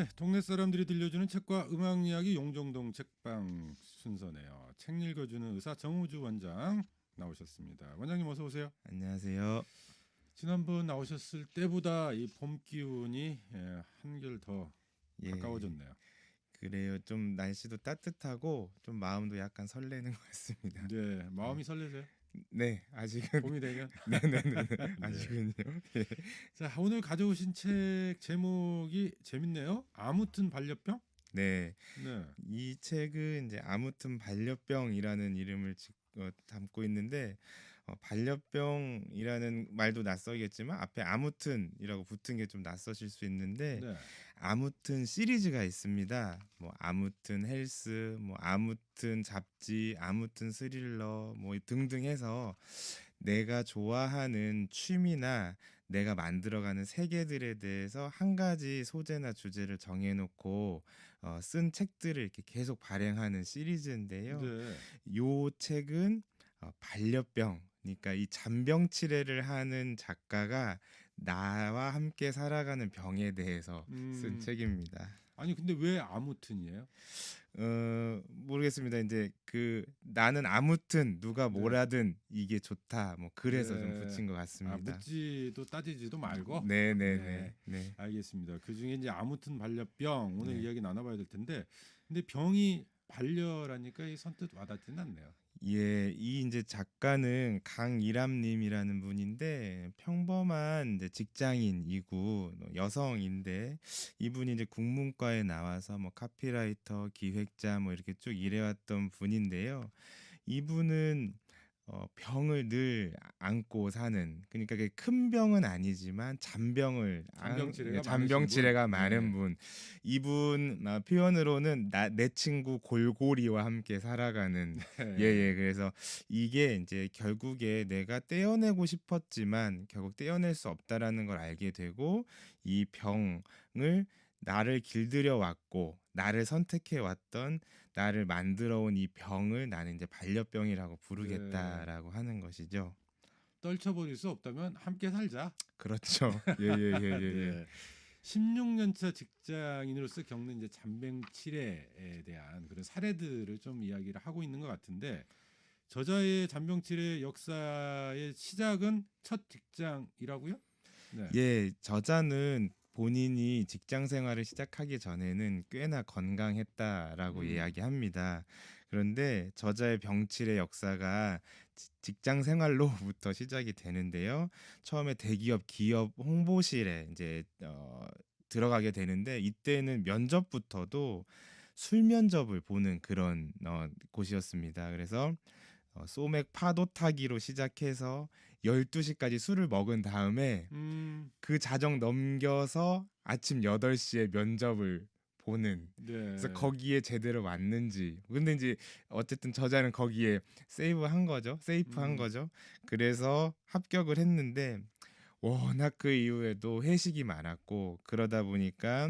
네, 동네 사람들이 들려주는 책과 음악 이야기 용정동 책방 순서네요. 책 읽어주는 의사 정우주 원장 나오셨습니다. 원장님 어서 오세요. 안녕하세요. 지난번 나오셨을 때보다 이 봄 기운이 한결 더 예, 가까워졌네요. 그래요. 좀 날씨도 따뜻하고 좀 마음도 약간 설레는 것 같습니다. 네, 예. 마음이 설레세요? 네, 아직은 봄이 되면. 네네네, 네. 아직은요. 예. 자, 오늘 가져오신 책 제목이 재밌네요. 아무튼 반려병? 네, 네. 이 책은 이제 아무튼 반려병이라는 이름을 담고 있는데 반려병이라는 말도 낯설겠지만 앞에 아무튼이라고 붙은 게 좀 낯서실 수 있는데 네. 아무튼 시리즈가 있습니다. 뭐 아무튼 헬스, 뭐 아무튼 잡지, 아무튼 스릴러 뭐 등등 해서 내가 좋아하는 취미나 내가 만들어가는 세계들에 대해서 한 가지 소재나 주제를 정해놓고 쓴 책들을 이렇게 계속 발행하는 시리즈인데요. 네. 요 책은 반려병, 그러니까 이 잔병 치레를 하는 작가가 나와 함께 살아가는 병에 대해서 쓴 음. 책입니다. 아니 근데 왜 아무튼이에요? 모르겠습니다. 이제 그 나는 아무튼 누가 네. 뭐라든 이게 좋다. 뭐 그래서 좀 네. 붙인 것 아, 같습니다. 묻지도 따지지도 말고. 네. 네네네. 네. 알겠습니다. 그중에 이제 아무튼 반려병 오늘 네. 이야기 나눠봐야 될 텐데, 근데 병이 반려라니까 이 선뜻 와닿지는 않네요. 예, 이 이제 작가는 강일암님이라는 분인데 평범한 이제 직장인이고 여성인데 이분이 이제 국문과에 나와서 뭐 카피라이터, 기획자 뭐 이렇게 쭉 일해왔던 분인데요. 이분은 병을 늘 안고 사는, 그러니까 그게 큰 병은 아니지만 잔병치레가 많으신 분. 잔병치레가 많은 네. 분. 이분 표현으로는 내 친구 골고리와 함께 살아가는. 예예. 그래서 이게 이제 결국에 내가 떼어내고 싶었지만 결국 떼어낼 수 없다라는 걸 알게 되고 이 병을 나를 길들여 왔고 나를 선택해 왔던, 나를 만들어 온 이 병을 나는 이제 반려병이라고 네. 부르겠다라고 하는 것이죠. 떨쳐버릴 수 없다면 함께 살자. 그렇죠. 예예예예예. 네. 16년 차 직장인으로서 겪는 이제 잔병치레에 대한 그런 사례들을 좀 이야기를 하고 있는 것 같은데, 저자의 잔병치레 역사의 시작은 첫 직장이라고요? 네. 예, 저자는 본인이 직장 생활을 시작하기 전에는 꽤나 건강했다라고 음. 이야기합니다. 그런데 저자의 병치레 역사가 직장 생활로부터 시작이 되는데요. 처음에 대기업 기업 홍보실에 이제 들어가게 되는데 이때는 면접부터도 술 면접을 보는 그런 곳이었습니다. 그래서 소맥 파도 타기로 시작해서 12시까지 술을 먹은 다음에 음. 그 자정 넘겨서 아침 8시에 면접을 보는. 그래서 네. 거기에 제대로 왔는지. 근데 이제 어쨌든 저자는 거기에 세이브한 거죠. 세이프한 음. 거죠. 그래서 합격을 했는데 워낙 그 이후에도 회식이 많았고 그러다 보니까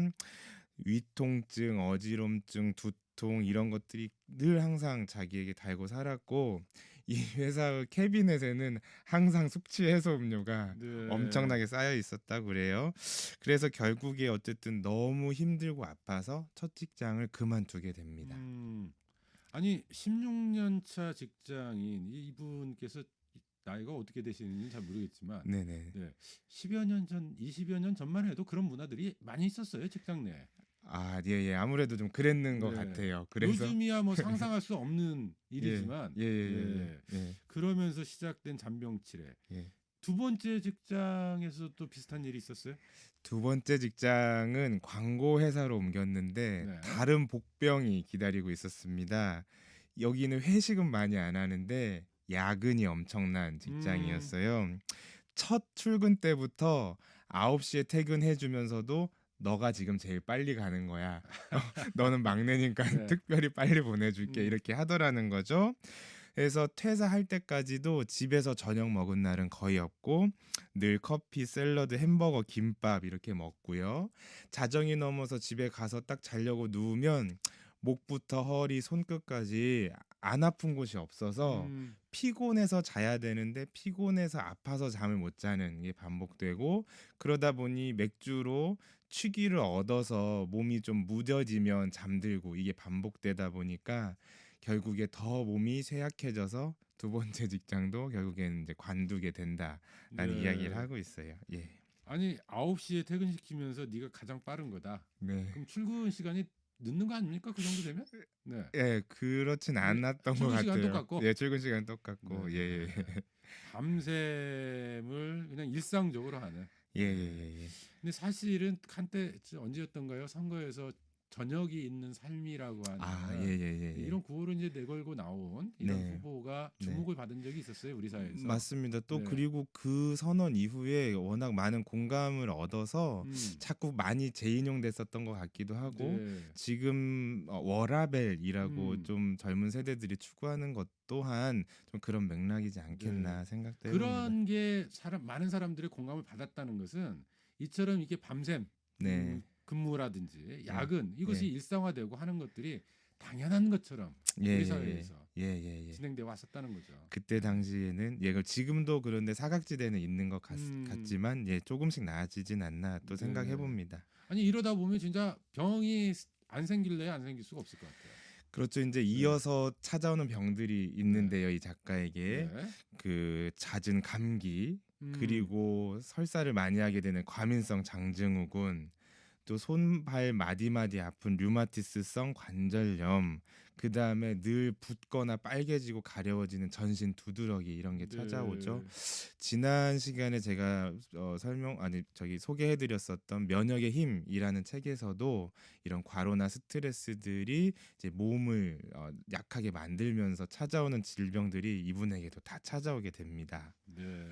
위통증, 어지럼증, 두통 이런 것들이 늘 항상 자기에게 달고 살았고 이 회사 캐비넷에는 항상 숙취 해소 음료가 네. 엄청나게 쌓여 있었다고 그래요. 그래서 결국에 어쨌든 너무 힘들고 아파서 첫 직장을 그만두게 됩니다. 음. 아니 16년 차 직장인 이분께서 나이가 어떻게 되시는지는 잘 모르겠지만, 네네. 네. 10여 년 전, 20여 년 전만 해도 그런 문화들이 많이 있었어요, 직장 내에. 아, 예, 예. 아무래도 좀 그랬는 것 네. 같아요. 그래서 요즘이야 뭐 상상할 수 없는 예, 일이지만, 예, 예, 예, 네. 예, 그러면서 시작된 잔병치레. 예. 두 번째 직장에서 또 비슷한 일이 있었어요? 두 번째 직장은 광고 회사로 옮겼는데 네. 다른 복병이 기다리고 있었습니다. 여기는 회식은 많이 안 하는데 야근이 엄청난 음. 직장이었어요. 첫 출근 때부터 9시에 퇴근해 주면서도 너가 지금 제일 빨리 가는 거야. 너는 막내니까 네. 특별히 빨리 보내줄게. 음. 이렇게 하더라는 거죠. 그래서 퇴사할 때까지도 집에서 저녁 먹은 날은 거의 없고 늘 커피, 샐러드, 햄버거, 김밥 이렇게 먹고요. 자정이 넘어서 집에 가서 딱 자려고 누우면 목부터 허리, 손끝까지 안 아픈 곳이 없어서 음. 피곤해서 자야 되는데 피곤해서 아파서 잠을 못 자는 게 반복되고 그러다 보니 맥주로 취기를 얻어서 몸이 좀 무뎌지면 잠들고 이게 반복되다 보니까 결국에 더 몸이 쇠약해져서 두 번째 직장도 결국에는 이제 관두게 된다라는 이야기를 네. 하고 있어요. 예. 아니 9시에 퇴근시키면서 네가 가장 빠른 거다. 네. 그럼 출근 시간이 늦는 거 아닙니까? 그 정도 되면? 네. 예, 그렇진 아니 않았던 것 출근 시간 같아요. 똑같고. 예, 출근 시간 똑같고, 예, 예, 네. 밤샘을 그냥 일상적으로 하는. 예, 예, 네. 예, 예. 근데 사실은 한때 언제였던가요? 선거에서 저녁이 있는 삶이라고 아, 예, 하는 예, 예, 예. 이런 구호를 이제 내걸고 나온 이런 네, 후보가 네. 주목을 받은 적이 있었어요, 우리 사회에서. 맞습니다. 또 네. 그리고 그 선언 이후에 워낙 많은 공감을 얻어서 음. 자꾸 많이 재인용됐었던 것 같기도 하고 네. 지금 워라벨이라고 음. 좀 젊은 세대들이 추구하는 것 또한 좀 그런 맥락이지 않겠나 네. 생각도 해봅니다. 그런 게 많은 사람들의 공감을 받았다는 것은 이처럼 이게 밤샘 네, 근무라든지 네, 야근 이것이 네. 일상화되고 하는 것들이 당연한 것처럼 예, 우리 예, 사회에서 예, 예, 예. 진행되어 왔었다는 거죠. 그때 당시에는 지금도 그런데 사각지대는 있는 것 음. 같지만 조금씩 나아지진 않나 또 네. 생각해 봅니다. 아니 이러다 보면 진짜 병이 안 생길래야 안 생길 수가 없을 것 같아요. 그렇죠. 이제 이어서 찾아오는 병들이 있는데요, 이 작가에게 네. 그 잦은 감기, 음. 그리고 설사를 많이 하게 되는 과민성 장증후군, 또 손발 마디마디 아픈 류마티스성 관절염, 그 다음에 늘 붓거나 빨개지고 가려워지는 전신 두드러기 이런 게 찾아오죠. 네. 지난 시간에 제가 소개해드렸었던 면역의 힘이라는 책에서도 이런 과로나 스트레스들이 이제 몸을 약하게 만들면서 찾아오는 질병들이 이분에게도 다 찾아오게 됩니다. 네.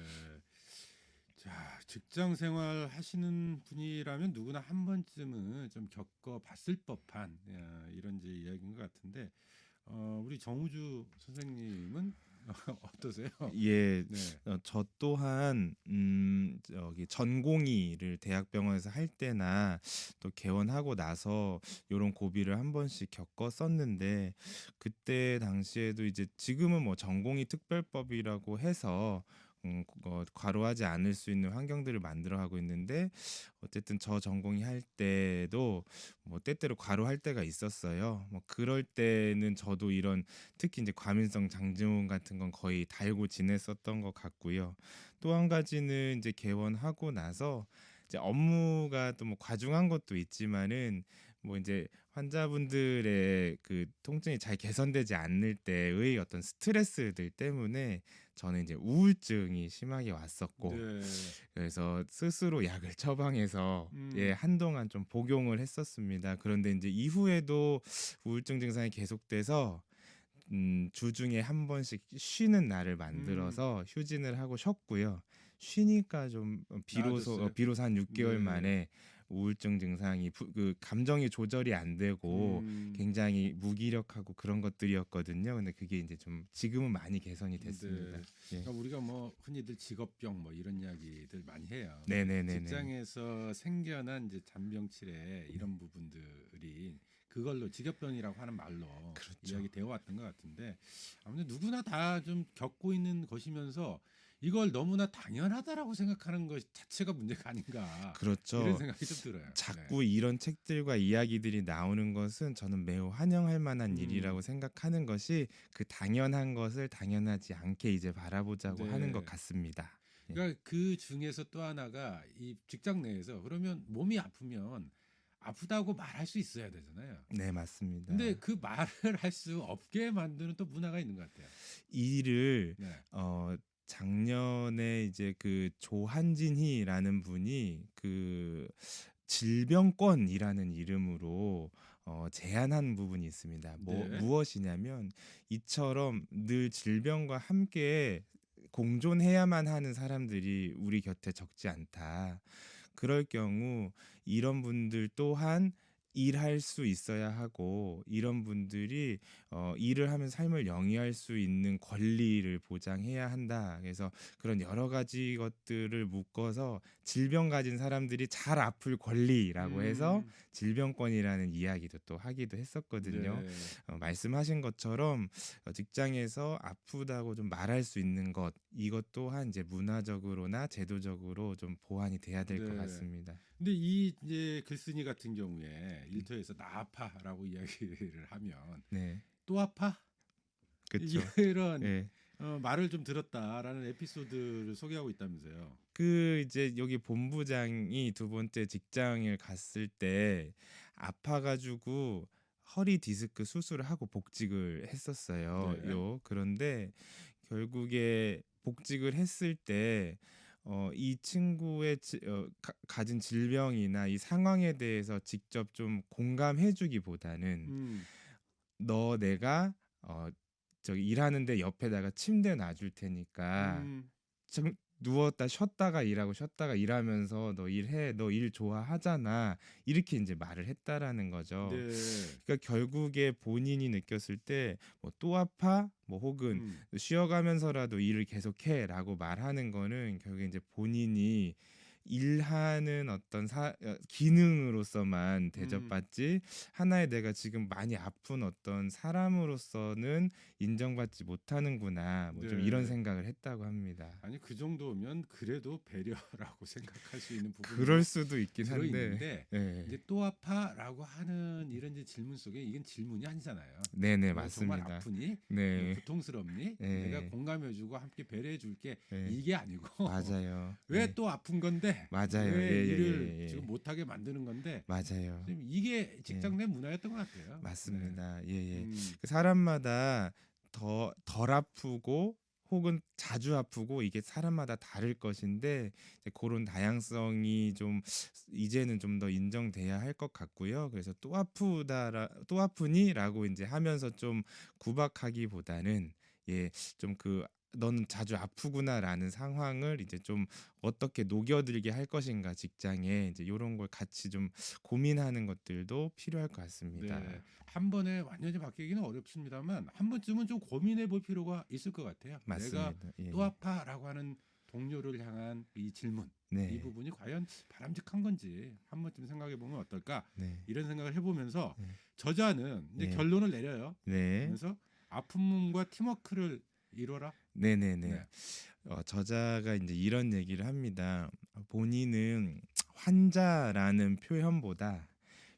자, 직장 생활 하시는 분이라면 누구나 한 번쯤은 좀 겪어봤을 법한 이런 이제 이야기인 것 같은데 우리 정우주 선생님은 어떠세요? 예, 네. 저 또한 전공의를 대학병원에서 할 때나 또 개원하고 나서 이런 고비를 한 번씩 겪었었는데 그때 당시에도 이제 지금은 뭐 전공의 특별법이라고 해서 과로하지 않을 수 있는 환경들을 만들어 가고 있는데 어쨌든 저 전공의 할 때도 뭐 때때로 과로할 때가 있었어요. 뭐 그럴 때는 저도 이런 특히 이제 과민성 장증후군 같은 건 거의 달고 지냈었던 것 같고요. 또 한 가지는 이제 개원하고 나서 이제 업무가 또 뭐 과중한 것도 있지만은 뭐 이제 환자분들의 그 통증이 잘 개선되지 않을 때의 어떤 스트레스들 때문에 저는 이제 우울증이 심하게 왔었고 네. 그래서 스스로 약을 처방해서 음. 한동안 좀 복용을 했었습니다. 그런데 이제 이후에도 우울증 증상이 계속돼서 주중에 한 번씩 쉬는 날을 만들어서 휴진을 하고 쉬었고요. 쉬니까 좀 나아졌어요? 비로소 한 6개월 네. 만에 우울증 증상이 그 감정이 조절이 안 되고 굉장히 무기력하고 그런 것들이었거든요. 근데 그게 이제 좀 지금은 많이 개선이 됐습니다. 네. 예. 그러니까 우리가 뭐 흔히들 직업병 뭐 이런 이야기들 많이 해요. 네네네네. 직장에서 생겨난 이제 잔병치레 이런 부분들이 그걸로 직업병이라고 하는 말로 그렇죠. 이야기 되어 왔던 것 같은데 아무튼 누구나 다 좀 겪고 있는 것이면서 이걸 너무나 당연하다라고 생각하는 것 자체가 문제가 아닌가 그렇죠. 이런 생각이 좀 들어요. 자꾸 이런 책들과 이야기들이 나오는 것은 저는 매우 환영할 만한 일이라고 생각하는 것이 그 당연한 것을 당연하지 않게 이제 바라보자고 네. 하는 것 같습니다. 그러니까 그 중에서 또 하나가 이 직장 내에서 그러면 몸이 아프면 아프다고 말할 수 있어야 되잖아요. 네, 맞습니다. 근데 그 말을 할 수 없게 만드는 또 문화가 있는 것 같아요. 일을 네. 작년에 이제 그 조한진희라는 분이 그 질병권이라는 이름으로 제안한 부분이 있습니다. 네. 무엇이냐면 이처럼 늘 질병과 함께 공존해야만 하는 사람들이 우리 곁에 적지 않다. 그럴 경우 이런 분들 또한 일할 수 있어야 하고 이런 분들이 일을 하면서 삶을 영위할 수 있는 권리를 보장해야 한다. 그래서 그런 여러 가지 것들을 묶어서 질병 가진 사람들이 잘 아플 권리라고 해서 질병권이라는 이야기도 또 하기도 했었거든요. 네. 말씀하신 것처럼 직장에서 아프다고 좀 말할 수 있는 것 이것 또한 이제 문화적으로나 제도적으로 좀 보완이 돼야 될 것 네. 같습니다. 근데 이 이제 글쓴이 같은 경우에 일터에서 나 아파라고 이야기를 하면 네, 또 아파? 그쵸. 이런 예. 말을 좀 들었다라는 에피소드를 소개하고 있다면서요. 그 이제 여기 본부장이 두 번째 직장을 갔을 때 아파가지고 허리 디스크 수술을 하고 복직을 했었어요. 네. 요 그런데 결국에 복직을 했을 때 이 친구의 가진 질병이나 이 상황에 대해서 직접 좀 공감해주기보다는 음. 너 내가 저기 일하는데 옆에다가 침대 놔줄 테니까 음. 좀 누웠다 쉬었다가 일하고 쉬었다가 일하면서 "너 일해. 너 일 좋아하잖아." 이렇게 인제 말을 했다라는 거죠. 네. 그러니까 결국에 본인이 느꼈을 때 뭐 "또 아파?" 뭐 혹은 음. "쉬어가면서라도 일을 계속해."라고 말하는 거는 결국에 인제 본인이 일하는 어떤 기능으로서만 음. 대접받지 하나의 '내가 지금 많이 아픈 어떤 사람으로서는 인정받지 못하는구나.' 뭐 좀 이런 네. 생각을 했다고 합니다. 아니 그 정도면 그래도 배려라고 생각할 수 있는 그럴 부분도 수도 있긴 들어 한데 있는데 예. 이제 "또 아파?"라고 하는 이런 이제 질문 속에 이건 질문이 아니잖아요. 네네. "너 정말 맞습니다. 아프니? 네. 고통스럽니? 내가 예. 공감해 주고 함께 배려해 줄게." 예. 이게 아니고 맞아요. "왜 예. 또 아픈 건데? 맞아요. 왜 일을 지금 예예예예예. 못 하게 만드는 건데?" 맞아요. 지금 이게 예. 직장 내 문화였던 것 같아요. 네. 맞습니다. 예예. 음. 그 사람마다 덜 아프고 혹은 자주 아프고 이게 사람마다 다를 것인데 이제 고런 다양성이 좀 이제는 좀 더 인정돼야 할 것 같고요. 그래서 "또 아프니?"라고 인제 하면서 좀 구박하기보다는 좀 "너는 자주 아프구나."라는 상황을 이제 좀 어떻게 녹여들게 할 것인가 직장에 이제 요런 걸 같이 좀 고민하는 것들도 필요할 것 네. 같습니다. 한 번에 완전히 바뀌기는 어렵습니다만 한 번쯤은 좀 고민해 볼 필요가 있을 것 같아요. 내가 맞습니다. "또 예예. 아파?"라고 하는 동료를 향한 이 질문, 이 네. 부분이 과연 바람직한 건지 한 번쯤 생각해 보면 어떨까? 네. 이런 생각을 해 보면서 네. 저자는 이제 네. 결론을 내려요. 네. 그러면서 "아픈 몸과 팀워크를 이뤄라." 네네네. 네. 저자가 인제 이런 얘기를 합니다. 본인은 환자라는 표현보다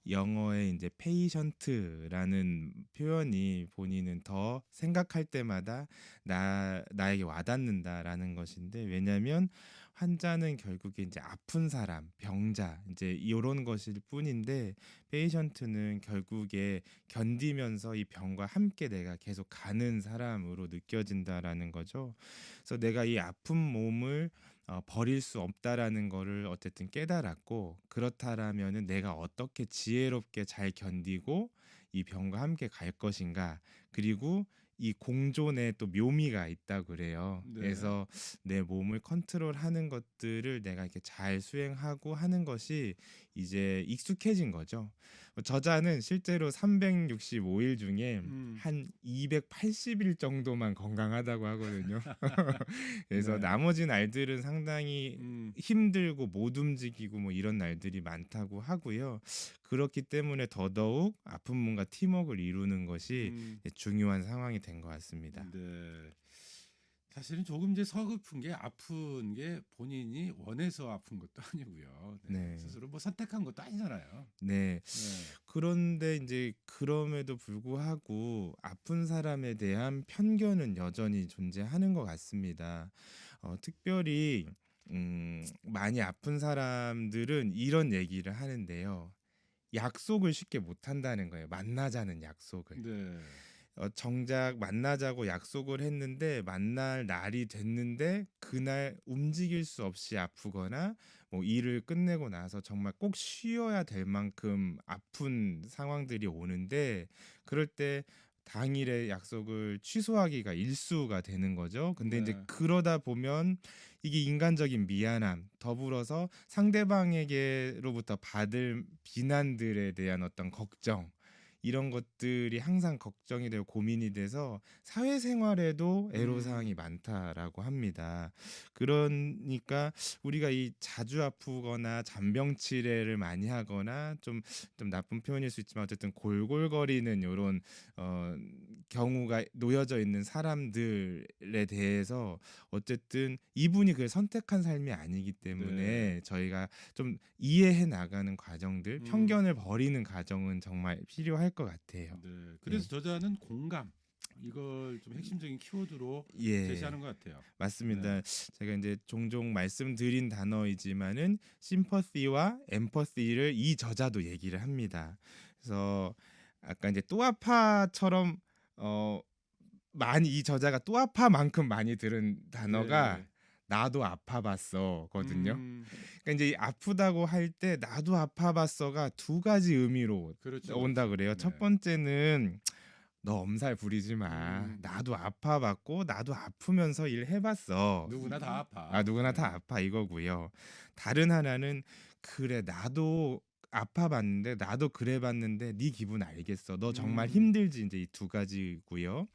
영어의 인제 patient라는 표현이 본인은 더 생각할 때마다 나에게 와닿는다라는 것인데 왜냐면 환자는 결국에 인제 아픈 사람, 병자 인제 요런 것일 뿐인데 patient는 결국에 견디면서 이 병과 함께 내가 계속 가는 사람으로 느껴진다라는 거죠. 그래서 내가 이 아픈 몸을 버릴 수 없다라는 거를 어쨌든 깨달았고 그렇다라면은 내가 어떻게 지혜롭게 잘 견디고 이 병과 함께 갈 것인가 그리고 이 공존에 또 묘미가 있다고 그래요. 네. 그래서 내 몸을 컨트롤하는 것들을 내가 이렇게 잘 수행하고 하는 것이 이제 익숙해진 거죠. 저자는 실제로 365일 중에 음. 한 280일 정도만 건강하다고 하거든요. 그래서 네. 나머지 날들은 상당히 음. 힘들고 못 움직이고 뭐 이런 날들이 많다고 하고요. 그렇기 때문에 더더욱 아픈 몸과 팀워크를 이루는 것이 음. 중요한 상황이 된 것 같습니다. 네. 사실은 조금 이제 서글픈 게 아픈 게 본인이 원해서 아픈 것도 아니고요. 네. 네. 스스로 뭐 선택한 것도 아니잖아요. 네. 네. 그런데 인제 그럼에도 불구하고 아픈 사람에 대한 편견은 여전히 존재하는 것 같습니다. 특별히 많이 아픈 사람들은 이런 얘기를 하는데요. 약속을 쉽게 못 한다는 거예요, 만나자는 약속을. 네. 정작 만나자고 약속을 했는데 만날 날이 됐는데 그날 움직일 수 없이 아프거나 뭐 일을 끝내고 나서 정말 꼭 쉬어야 될 만큼 아픈 상황들이 오는데 그럴 때 당일의 약속을 취소하기가 일수가 되는 거죠. 근데 인제 네. 그러다 보면 이게 인간적인 미안함 더불어서 상대방에게로부터 받을 비난들에 대한 어떤 걱정 이런 것들이 항상 걱정이 되고 고민이 돼서 사회생활에도 애로사항이 많다라고 합니다. 그러니까 우리가 이 자주 아프거나 잔병치레를 많이 하거나 좀 나쁜 표현일 수 있지만 어쨌든 골골거리는 요런 어 경우가 놓여져 있는 사람들에 대해서 어쨌든 이분이 그걸 선택한 삶이 아니기 네. 때문에 저희가 좀 이해해 나가는 과정들, 음. 편견을 버리는 과정은 정말 필요할 것 같아요. 네. 예. 그래서 저자는 공감 이걸 좀 핵심적인 키워드로 예. 제시하는 것 같아요. 네. 맞습니다. 제가 이제 종종 말씀드린 단어이지만은 심퍼시와 엠퍼시를 이 저자도 얘기를 합니다. 그래서 아까 이제 또아파처럼 어 많이 이 저자가 또아파만큼 많이 들은 단어가 네. 나도 아파봤어거든요. 음. 그러니까 이제 이 아프다고 할 때 나도 아파봤어가 두 가지 의미로 그렇죠, 온다 그렇죠. 그래요. 네. 첫 번째는 너 엄살 부리지 마. 음. 나도 아파봤고 나도 아프면서 일해봤어. 누구나 다 아파. 아 누구나 다 네. 아파 이거고요. 다른 하나는 그래 나도 아파봤는데 나도 그래봤는데 네 기분 알겠어. 너 정말 음. 힘들지 이제 이 두 가지고요.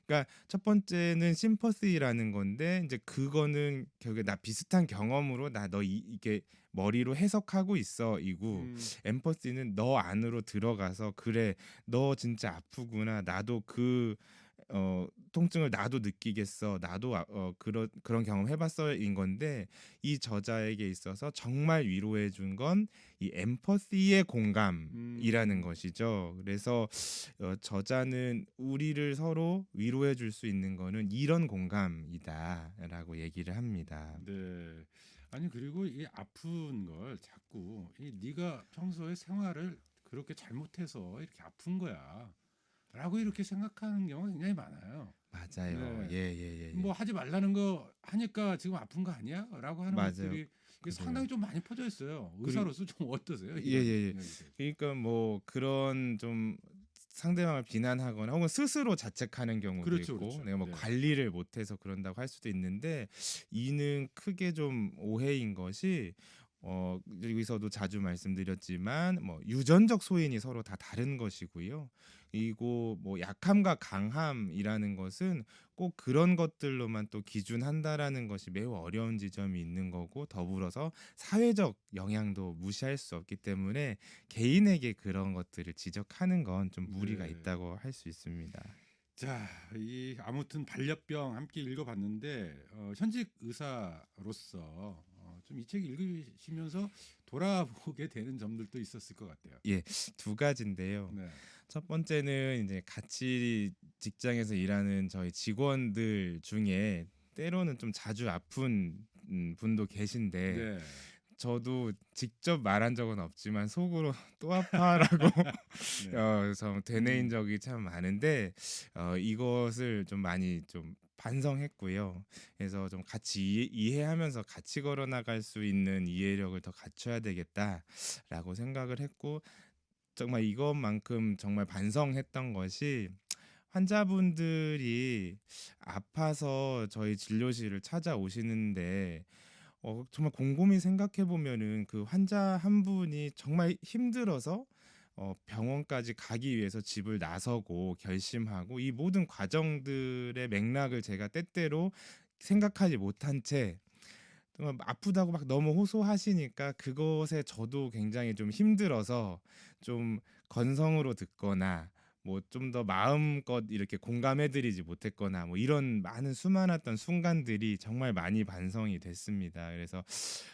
그러니까 첫 번째는 심퍼시라는 건데 이제 그거는 결국에 나 비슷한 경험으로 나 너 이게 머리로 해석하고 있어 이고 음. 엠퍼시는 너 안으로 들어가서 그래 너 진짜 아프구나 나도 통증을 나도 느끼겠어 나도 그런 경험 해봤어인 건데 이 저자에게 있어서 정말 위로해 준 건 이 엠퍼시의 공감이라는 음. 것이죠. 그래서 저자는 우리를 서로 위로해 줄 수 있는 거는 이런 공감이다라고 얘기를 합니다. 네. 아니 그리고 이 아픈 걸 자꾸 이 네가 평소에 생활을 그렇게 잘못해서 이렇게 아픈 거야라고 이렇게 생각하는 경우가 굉장히 많아요. 맞아요. 네. 예예예예. 뭐 하지 말라는 거 하니까 지금 아픈 거 아니야?라고 하는 맞아요. 것들이 이게 그래요. 상당히 좀 많이 퍼져 있어요. 그리 의사로서 좀 어떠세요? 이런 예예예. 이야기들. 그러니까 뭐 그런 좀 상대방을 비난하거나 혹은 스스로 자책하는 경우도 그렇죠, 있고 그렇죠. 내가 뭐 네. 관리를 못해서 그런다고 할 수도 있는데 이는 크게 좀 오해인 것이 여기서도 자주 말씀드렸지만 뭐 유전적 소인이 서로 다 다른 것이고요. 그리고 뭐 약함과 강함이라는 것은 꼭 그런 것들로만 또 기준한다라는 것이 매우 어려운 지점이 있는 거고 더불어서 사회적 영향도 무시할 수 없기 때문에 개인에게 그런 것들을 지적하는 건 좀 무리가 네. 있다고 할 수 있습니다. 자, 이 아무튼 반려병 함께 읽어봤는데 현직 의사로서 좀 이 책 읽으시면서 돌아보게 되는 점들도 있었을 것 같아요. 예, 두 가지인데요. 네, 첫 번째는 이제 같이 직장에서 일하는 저희 직원들 중에 때로는 좀 자주 아픈 분도 계신데 네, 저도 직접 말한 적은 없지만 속으로 또 아파라고 네, 좀 되뇌인 음, 적이 참 많은데 이것을 좀 많이 좀 반성했고요. 그래서 좀 같이 이해하면서 같이 걸어나갈 수 있는 이해력을 더 갖춰야 되겠다라고 생각을 했고 정말 이것만큼 정말 반성했던 것이 환자분들이 아파서 저희 진료실을 찾아오시는데 정말 곰곰이 생각해 보면은 그 환자 한 분이 정말 힘들어서 병원까지 가기 위해서 집을 나서고 결심하고 이 모든 과정들의 맥락을 제가 때때로 생각하지 못한 채 정말 아프다고 막 너무 호소하시니까 그것에 저도 굉장히 좀 힘들어서 좀 건성으로 듣거나 뭐 좀 더 마음껏 이렇게 공감해 드리지 못했거나 뭐 이런 많은 수많았던 순간들이 정말 많이 반성이 됐습니다. 그래서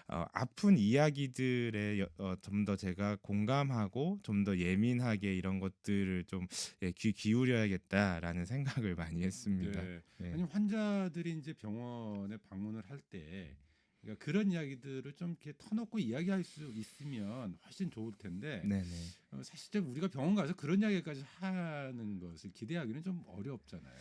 아픈 이야기들에 좀 더 제가 공감하고 좀 더 예민하게 이런 것들을 좀 귀 기울여야겠다라는 생각을 많이 했습니다. 네. 네. 아니 환자들이 이제 병원에 방문을 할 때 그러니까 그런 이야기들을 좀 이렇게 터놓고 이야기할 수 있으면 훨씬 좋을 텐데 네네. 사실 좀 우리가 병원 가서 그런 이야기까지 하는 것을 기대하기는 좀 어렵잖아요.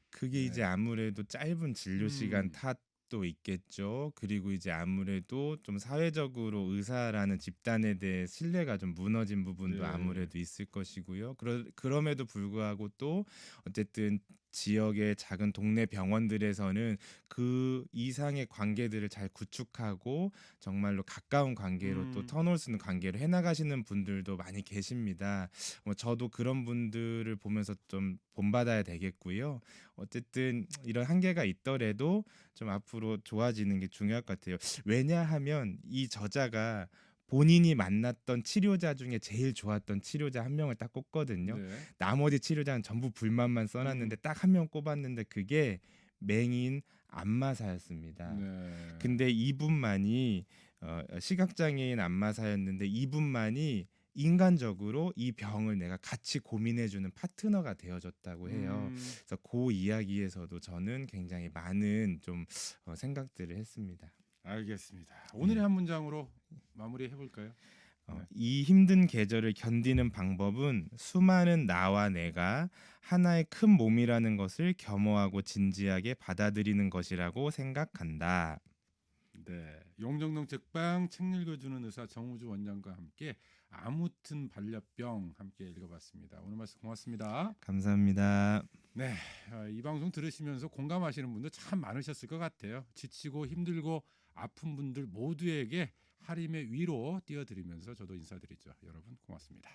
그게 이제 네. 아무래도 짧은 진료 시간 음. 탓도 있겠죠. 그리고 이제 아무래도 좀 사회적으로 의사라는 집단에 대해 신뢰가 좀 무너진 부분도 네. 아무래도 있을 것이고요. 그럼에도 불구하고 또 어쨌든 지역의 작은 동네 병원들에서는 그 이상의 관계들을 잘 구축하고 정말로 가까운 관계로 또 터놓을 수 있는 관계로 해나가시는 분들도 많이 계십니다. 저도 그런 분들을 보면서 좀 본받아야 되겠고요. 어쨌든 이런 한계가 있더라도 좀 앞으로 좋아지는 게 중요할 것 같아요. 왜냐하면 이 저자가 본인이 만났던 치료자 중에 제일 좋았던 치료자 한 명을 딱 꼽거든요. 네. 나머지 치료자는 전부 불만만 음. 써놨는데 딱 한 명 꼽았는데 그게 맹인 안마사였습니다. 네. 근데 이분만이 시각장애인 안마사였는데 이분만이 인간적으로 이 병을 내가 같이 고민해주는 파트너가 되어줬다고 해요. 그래서 그 이야기에서도 저는 굉장히 많은 좀 생각들을 했습니다. 알겠습니다. 오늘의 네. 한 문장으로 마무리해 볼까요? 네. 이 힘든 계절을 견디는 방법은 수많은 나와 내가 하나의 큰 몸이라는 것을 겸허하고 진지하게 받아들이는 것이라고 생각한다. 네. 용정동 책방 책 읽어주는 의사 정우주 원장과 함께 아무튼 반려병 함께 읽어봤습니다. 오늘 말씀 고맙습니다. 감사합니다. 네, 이 방송 들으시면서 공감하시는 분들 참 많으셨을 것 같아요. 지치고 힘들고 아픈 분들 모두에게 하림의 위로 띄워드리면서 저도 인사드리죠. 여러분 고맙습니다.